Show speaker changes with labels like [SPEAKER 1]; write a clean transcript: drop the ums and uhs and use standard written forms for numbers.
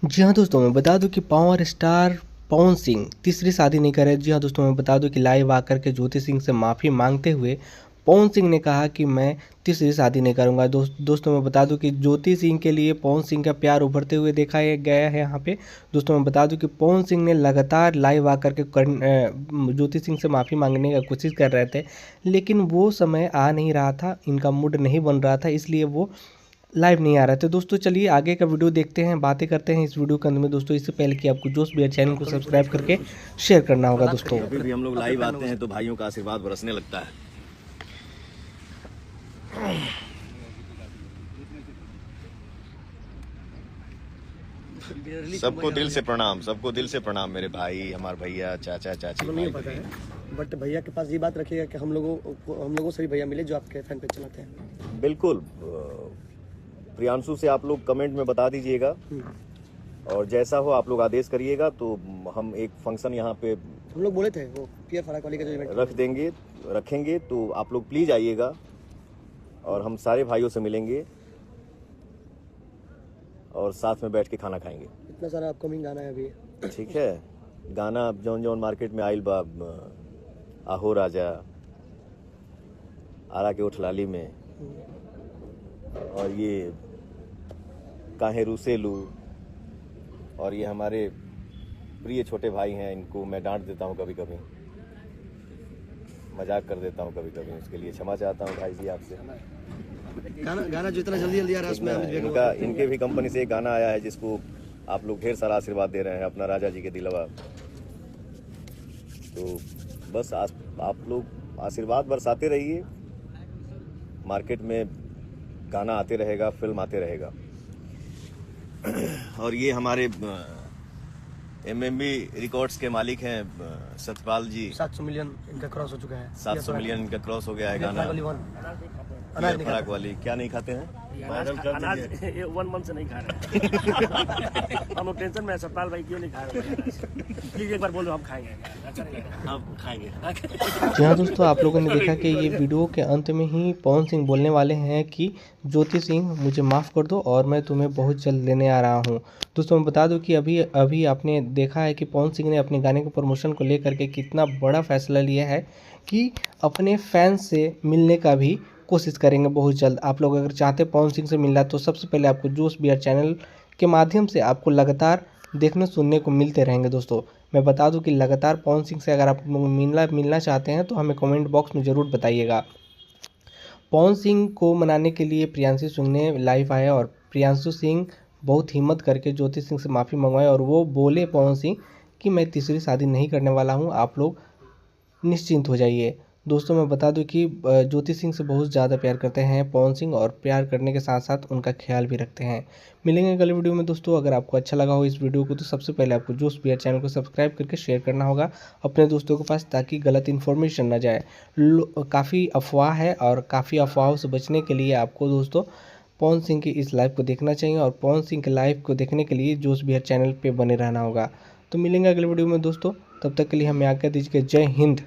[SPEAKER 1] जी हाँ दोस्तों, मैं बता दूं कि पावर स्टार पवन सिंह तीसरी शादी नहीं कर रहे। जी हाँ दोस्तों, मैं बता दूं कि लाइव आकर के ज्योति सिंह से माफ़ी मांगते हुए पवन सिंह ने कहा कि मैं तीसरी शादी नहीं करूंगा। दोस्तों मैं बता दूं कि ज्योति सिंह के लिए पवन सिंह का प्यार उभरते हुए देखा गया है यहाँ पे। दोस्तों मैं बता दूं कि पवन सिंह ने लगातार लाइव आकर के ज्योति सिंह से माफ़ी मांगने की कोशिश कर रहे थे, लेकिन वो समय आ नहीं रहा था, इनका मूड नहीं बन रहा था, इसलिए वो लाइव नहीं आ रहा था। दोस्तों चलिए आगे का वीडियो देखते हैं, बातें करते हैं इस वीडियो के अंदर में। दोस्तों इससे पहले कि आपको जोश बियर चैनल को सब्सक्राइब करके शेयर करना होगा। दोस्तों
[SPEAKER 2] अभी भी हम लोग लाइव आते हैं तो भाइयों का आशीर्वाद बरसने लगता है। सबको दिल से प्रणाम, सबको दिल से प्रणाम मेरे भाई, हमारे भैया, चाचा, चाची।
[SPEAKER 3] नहीं पता है, बट भैया के पास ये बात रखिएगा कि हम लोगों से भी भैया मिले जो आपके फैन पेज चलाते हैं।
[SPEAKER 2] बिल्कुल, प्रियांशु से आप लोग कमेंट में बता दीजिएगा और जैसा हो आप लोग आदेश करिएगा तो हम एक फंक्शन यहाँ पे
[SPEAKER 3] हम लोग बोले थे वो पीआर फराक वाली का जो इवेंट रखेंगे तो आप लोग प्लीज आइएगा और हम सारे भाइयों से मिलेंगे और साथ में बैठ के खाना खाएंगे। इतना सारा अपकमिंग गाना है अभी,
[SPEAKER 2] ठीक है। गाना जौन जौन मार्केट में आइल बा, आहो राजा, आरा के उठलाली में, और ये काहे रूसेलू, और ये हमारे प्रिय छोटे भाई हैं, इनको मैं डांट देता हूँ कभी कभी, मजाक कर देता हूँ कभी कभी, उसके लिए क्षमा चाहता हूँ भाई जी आपसे।
[SPEAKER 3] गाना जो इतना जल्दी आ रहा है उसमें
[SPEAKER 2] इनके भी कंपनी से एक गाना आया है जिसको आप लोग ढेर सारा आशीर्वाद दे रहे हैं, अपना राजा जी के दिलवा। तो बस आप लोग आशीर्वाद बरसाते रहिए, मार्केट में गाना आते रहेगा, फिल्म आते रहेगा। और ये हमारे एमएमबी रिकॉर्ड्स के मालिक हैं सतपाल जी।
[SPEAKER 3] 700 मिलियन इनका क्रॉस हो चुका है।
[SPEAKER 2] 700 मिलियन इनका क्रॉस हो गया है गाना। फराक वाली क्या नहीं खाते हैं?
[SPEAKER 4] अनाज 1 मंथ से नहीं खा रहे। हम लोग टेंशन में है, सतपाल भाई क्यों नहीं खा रहे? प्लीज एक बार बोलो, हम खाएंगे, हम खाएंगे।
[SPEAKER 1] जी हाँ दोस्तों, आप लोगों ने देखा कि ये वीडियो के अंत में ही पवन सिंह बोलने वाले हैं कि ज्योति सिंह मुझे माफ़ कर दो और मैं तुम्हें बहुत जल्द लेने आ रहा हूँ। दोस्तों मैं बता दूं कि अभी आपने देखा है कि पवन सिंह ने अपने गाने के प्रमोशन को लेकर के कितना बड़ा फैसला लिया है कि अपने फैंस से मिलने का भी कोशिश करेंगे बहुत जल्द। आप लोग अगर चाहते हैं पवन सिंह से मिलना तो सबसे पहले आपको जोश बियर चैनल के माध्यम से आपको लगातार देखने सुनने को मिलते रहेंगे। दोस्तों मैं बता दूं कि लगातार पवन सिंह से अगर आप मिलना चाहते हैं तो हमें कमेंट बॉक्स में ज़रूर बताइएगा। पवन सिंह को मनाने के लिए प्रियांशु सिंह ने लाइव आया और प्रियांशु सिंह बहुत हिम्मत करके ज्योति सिंह से माफ़ी मंगवाई और वो बोले पवन सिंह कि मैं तीसरी शादी नहीं करने वाला हूँ, आप लोग निश्चिंत हो जाइए। दोस्तों मैं बता दूं कि ज्योति सिंह से बहुत ज़्यादा प्यार करते हैं पवन सिंह और प्यार करने के साथ साथ उनका ख्याल भी रखते हैं। मिलेंगे अगले वीडियो में। दोस्तों अगर आपको अच्छा लगा हो इस वीडियो को तो सबसे पहले आपको जोश बियर चैनल को सब्सक्राइब करके शेयर करना होगा अपने दोस्तों के पास, ताकि गलत इन्फॉर्मेशन ना जाए। काफ़ी अफवाह है और काफ़ी अफवाहों से बचने के लिए आपको दोस्तों पवन सिंह की इस लाइव को देखना चाहिए और पवन सिंह के लाइव को देखने के लिए जोश बियर चैनल पर बने रहना होगा। तो मिलेंगे अगले वीडियो में दोस्तों, तब तक के लिए हमें आज्ञा दीजिए। जय हिंद।